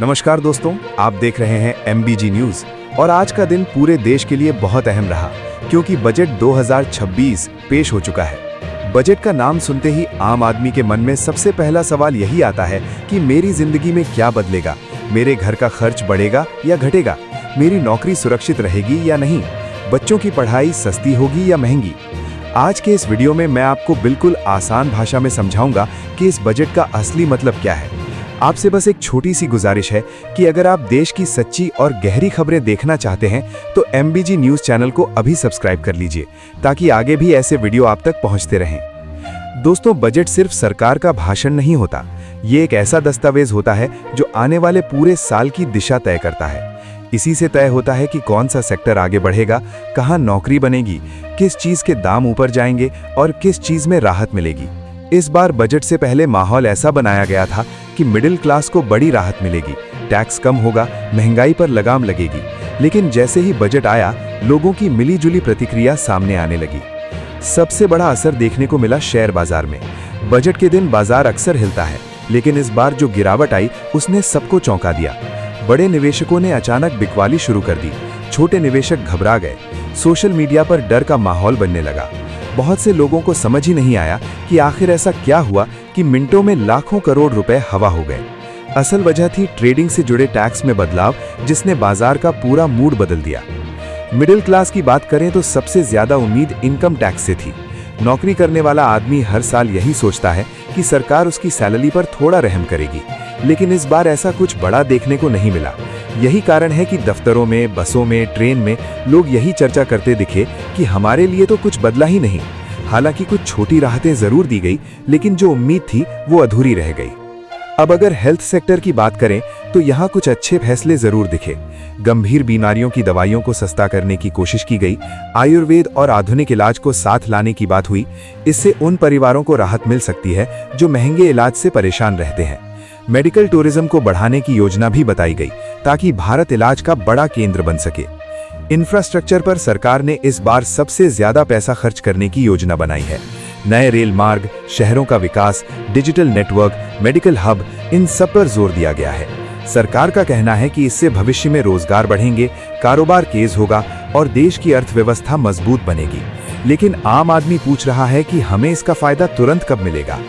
नमस्कार दोस्तों, आप देख रहे हैं MBG न्यूज और आज का दिन पूरे देश के लिए बहुत अहम रहा क्योंकि बजट 2026 पेश हो चुका है। बजट का नाम सुनते ही आम आदमी के मन में सबसे पहला सवाल यही आता है कि मेरी जिंदगी में क्या बदलेगा, मेरे घर का खर्च बढ़ेगा या घटेगा, मेरी नौकरी सुरक्षित रहेगी या नहीं, बच्चों की पढ़ाई सस्ती होगी या महंगी। आज के इस वीडियो में मैं आपको बिल्कुल आसान भाषा में समझाऊंगा कि इस बजट का असली मतलब क्या है। आपसे बस एक छोटी सी गुजारिश है कि अगर आप देश की सच्ची और गहरी खबरें देखना चाहते हैं तो MBG न्यूज चैनल को अभी सब्सक्राइब कर लीजिए ताकि आगे भी ऐसे वीडियो आप तक पहुंचते रहें। दोस्तों, बजट सिर्फ सरकार का भाषण नहीं होता, ये एक ऐसा दस्तावेज होता है जो आने वाले पूरे साल की दिशा तय करता है। इसी से तय होता है कि कौन सा सेक्टर आगे बढ़ेगा, कहाँ नौकरी बनेगी, किस चीज के दाम ऊपर जाएंगे और किस चीज में राहत मिलेगी। इस बार बजट से पहले माहौल ऐसा बनाया गया था कि मिडिल क्लास को बड़ी राहत मिलेगी, टैक्स कम होगा, महंगाई पर लगाम लगेगी। लेकिन जैसे ही बजट आया, लोगों की मिलीजुली प्रतिक्रिया सामने आने लगी। सबसे बड़ा असर देखने को मिला शेयर बाजार में। बजट के दिन बाजार अक्सर हिलता है, लेकिन इस बार जो गिरावट आई उसने सबको चौंका दिया। बड़े निवेशकों ने अचानक बिकवाली शुरू कर दी, छोटे निवेशक घबरा गए, सोशल मीडिया पर डर का माहौल बनने लगा। बहुत से लोगों को समझ ही नहीं आया कि आखिर ऐसा क्या हुआ कि मिनटों में लाखों करोड़ रुपए हवा हो गए। असल वजह थी ट्रेडिंग से जुड़े टैक्स में बदलाव, जिसने बाजार का पूरा मूड बदल दिया। मिडिल क्लास की बात करें तो सबसे ज्यादा उम्मीद इनकम टैक्स से थी। नौकरी करने वाला आदमी हर साल यही सोचता है कि सरकार उसकी सैलरी पर थोड़ा रहम करेगी, लेकिन इस बार ऐसा कुछ बड़ा देखने को नहीं मिला। यही कारण है कि दफ्तरों में, बसों में, ट्रेन में लोग यही चर्चा करते दिखे कि हमारे लिए तो कुछ बदला ही नहीं। हालांकि कुछ छोटी राहतें जरूर दी गई, लेकिन जो उम्मीद थी वो अधूरी रह गई। अब अगर हेल्थ सेक्टर की बात करें तो यहाँ कुछ अच्छे फैसले जरूर दिखे। गंभीर बीमारियों की दवाइयों को सस्ता करने की कोशिश की गई, आयुर्वेद और आधुनिक इलाज को साथ लाने की बात हुई। इससे उन परिवारों को राहत मिल सकती है जो महंगे इलाज से परेशान रहते हैं। मेडिकल टूरिज्म को बढ़ाने की योजना भी बताई गई ताकि भारत इलाज का बड़ा केंद्र बन सके। इंफ्रास्ट्रक्चर पर सरकार ने इस बार सबसे ज्यादा पैसा खर्च करने की योजना बनाई है। नए रेल मार्ग, शहरों का विकास, डिजिटल नेटवर्क, मेडिकल हब, इन सब पर जोर दिया गया है। सरकार का कहना है कि इससे भविष्य में रोजगार बढ़ेंगे, कारोबार तेज होगा और देश की अर्थव्यवस्था मजबूत बनेगी। लेकिन आम आदमी पूछ रहा है कि हमें इसका फायदा तुरंत कब मिलेगा।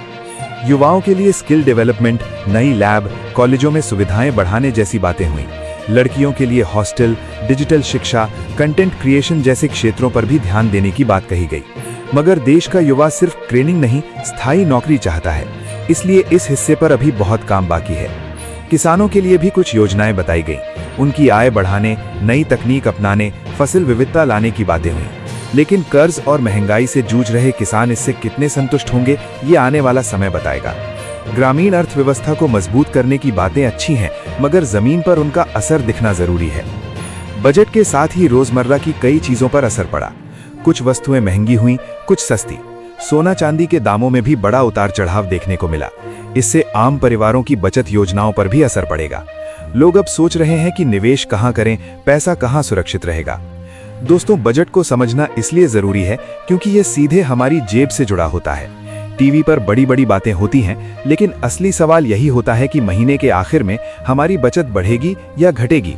युवाओं के लिए स्किल डेवलपमेंट, नई लैब, कॉलेजों में सुविधाएं बढ़ाने जैसी बातें हुई। लड़कियों के लिए हॉस्टल, डिजिटल शिक्षा, कंटेंट क्रिएशन जैसे क्षेत्रों पर भी ध्यान देने की बात कही गई। मगर देश का युवा सिर्फ ट्रेनिंग नहीं, स्थायी नौकरी चाहता है, इसलिए इस हिस्से पर अभी बहुत काम बाकी है। किसानों के लिए भी कुछ योजनाएं बताई गई। उनकी आय बढ़ाने, नई तकनीक अपनाने, फसल विविधता लाने की बातें हुई। लेकिन कर्ज और महंगाई से जूझ रहे किसान इससे कितने संतुष्ट होंगे, ये आने वाला समय बताएगा। ग्रामीण अर्थव्यवस्था को मजबूत करने की बातें अच्छी हैं, मगर जमीन पर उनका असर दिखना जरूरी है। बजट के साथ ही रोजमर्रा की कई चीजों पर असर पड़ा। कुछ वस्तुएं महंगी हुई, कुछ सस्ती। सोना चांदी के दामों में भी बड़ा उतार चढ़ाव देखने को मिला। इससे आम परिवारों की बचत योजनाओं पर भी असर पड़ेगा। लोग अब सोच रहे हैं कि निवेश कहां करें, पैसा कहां सुरक्षित रहेगा। दोस्तों, बजट को समझना इसलिए जरूरी है क्योंकि यह सीधे हमारी जेब से जुड़ा होता है। टीवी पर बड़ी बड़ी बातें होती हैं, लेकिन असली सवाल यही होता है कि महीने के आखिर में हमारी बचत बढ़ेगी या घटेगी।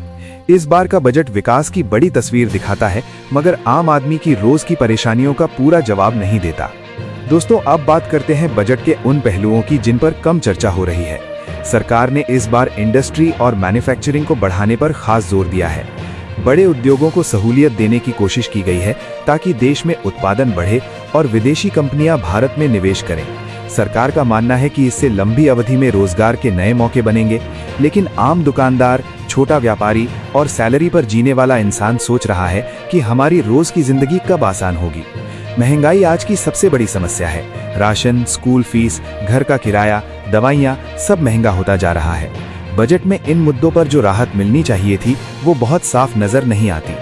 इस बार का बजट विकास की बड़ी तस्वीर दिखाता है, मगर आम आदमी की रोज की परेशानियों का पूरा जवाब नहीं देता। दोस्तों, अब बात करते हैं बजट के उन पहलुओं की जिन पर कम चर्चा हो रही है। सरकार ने इस बार इंडस्ट्री और मैन्युफैक्चरिंग को बढ़ाने पर खास जोर दिया है। बड़े उद्योगों को सहूलियत देने की कोशिश की गई है ताकि देश में उत्पादन बढ़े और विदेशी कंपनियां भारत में निवेश करें। सरकार का मानना है कि इससे लंबी अवधि में रोजगार के नए मौके बनेंगे। लेकिन आम दुकानदार, छोटा व्यापारी और सैलरी पर जीने वाला इंसान सोच रहा है कि हमारी रोज की जिंदगी कब आसान होगी। महंगाई आज की सबसे बड़ी समस्या है। राशन, स्कूल फीस, घर का किराया, दवाइयाँ, सब महंगा होता जा रहा है। बजट में इन मुद्दों पर जो राहत मिलनी चाहिए थी वो बहुत साफ नजर नहीं आती।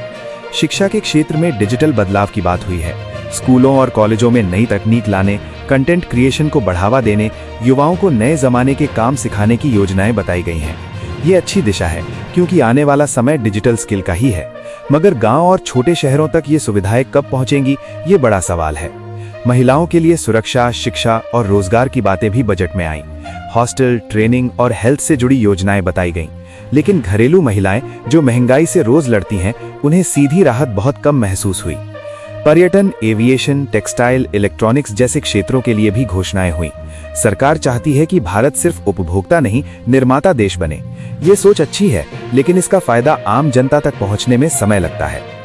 शिक्षा के क्षेत्र में डिजिटल बदलाव की बात हुई है। स्कूलों और कॉलेजों में नई तकनीक लाने, कंटेंट क्रिएशन को बढ़ावा देने, युवाओं को नए जमाने के काम सिखाने की योजनाएं बताई गई हैं। ये अच्छी दिशा है क्योंकि आने वाला समय डिजिटल स्किल का ही है। मगर गांव और छोटे शहरों तक ये सुविधाएं कब पहुंचेंगी, ये बड़ा सवाल है। महिलाओं के लिए सुरक्षा, शिक्षा और रोजगार की बातें भी बजट में आईं। हॉस्टल, ट्रेनिंग और हेल्थ से जुड़ी योजनाएं बताई गईं। लेकिन घरेलू महिलाएं जो महंगाई से रोज लड़ती हैं, उन्हें सीधी राहत बहुत कम महसूस हुई। पर्यटन, एविएशन, टेक्सटाइल, इलेक्ट्रॉनिक्स जैसे क्षेत्रों के लिए भी घोषणाएं हुई। सरकार चाहती है कि भारत सिर्फ उपभोक्ता नहीं, निर्माता देश बने। ये सोच अच्छी है, लेकिन इसका फायदा आम जनता तक पहुंचने में समय लगता है।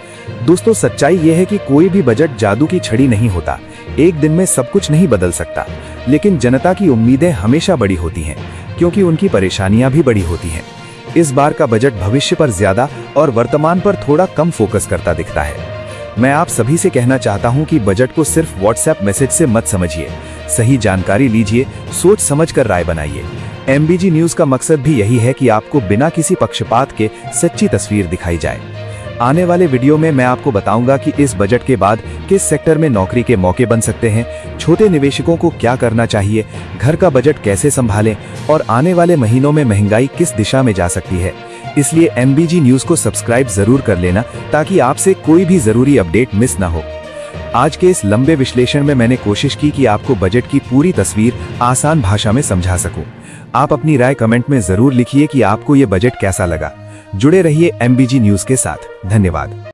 दोस्तों, सच्चाई ये है कि कोई भी बजट जादू की छड़ी नहीं होता। एक दिन में सब कुछ नहीं बदल सकता, लेकिन जनता की उम्मीदें हमेशा बड़ी होती हैं, क्योंकि उनकी परेशानियां भी बड़ी होती हैं। इस बार का बजट भविष्य पर ज्यादा और वर्तमान पर थोड़ा कम फोकस करता दिखता है। मैं आप सभी से कहना चाहता हूं कि बजट को सिर्फ व्हाट्सएप मैसेज से मत समझिए। सही जानकारी लीजिए, सोच समझकर राय बनाइए। एमबीजी न्यूज का मकसद भी यही है कि आपको बिना किसी पक्षपात के सच्ची तस्वीर दिखाई जाए। आने वाले वीडियो में मैं आपको बताऊंगा कि इस बजट के बाद किस सेक्टर में नौकरी के मौके बन सकते हैं, छोटे निवेशकों को क्या करना चाहिए, घर का बजट कैसे संभालें और आने वाले महीनों में महंगाई किस दिशा में जा सकती है। इसलिए एमबीजी न्यूज को सब्सक्राइब जरूर कर लेना, ताकि आपसे कोई भी जरूरी अपडेट मिस ना हो। आज के इस लंबे विश्लेषण में मैंने कोशिश की कि आपको बजट की पूरी तस्वीर आसान भाषा में समझा सकूं। आप अपनी राय कमेंट में जरूर लिखिए कि आपको ये बजट कैसा लगा। जुड़े रहिए एमबीजी न्यूज के साथ। धन्यवाद।